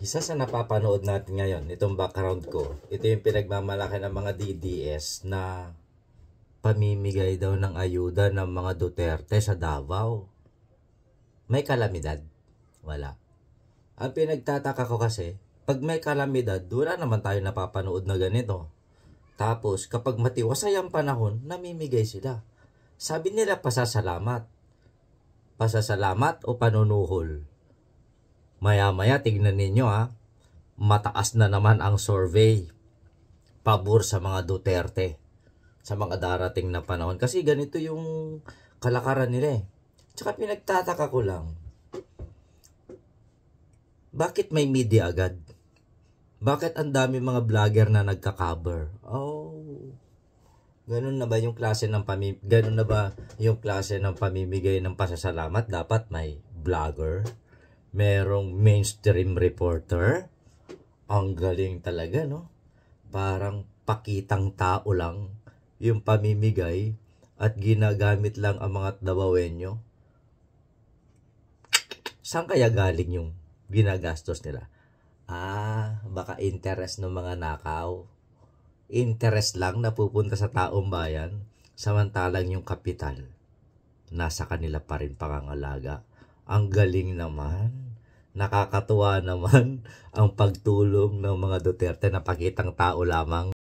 Isa sa napapanood natin ngayon, itong background ko, ito yung pinagmamalaki ng mga DDS na pamimigay daw ng ayuda ng mga Duterte sa Davao. May kalamidad? Wala. Ang pinagtataka ko kasi, pag may kalamidad, wala naman tayo napapanood na ganito. Tapos, kapag matiwasay ang panahon, namimigay sila. Sabi nila pasasalamat. Pasasalamat o panunuhol? Maya-maya, tignan ninyo mataas na naman ang survey. Pabor sa mga Duterte sa mga darating na panahon. Kasi ganito yung kalakaran nila eh. Tsaka pinagtataka ko lang, bakit may media agad? Bakit ang dami mga vlogger na nagka-cover? Ganun na ba yung klase ng pamimigay ng pasasalamat? Dapat may vlogger, merong mainstream reporter. Ang galing talaga, no? Parang pakitang tao lang yung pamimigay at ginagamit lang ang mga Davaoenyo. Saan kaya galing yung ginagastos nila? Baka interest ng mga nakaw. Interest lang na pupunta sa taong bayan, samantalang yung kapital nasa kanila pa rin pangangalaga. Ang galing naman. Nakakatuwa naman ang pagtulong ng mga Duterte na pakitang tao lamang.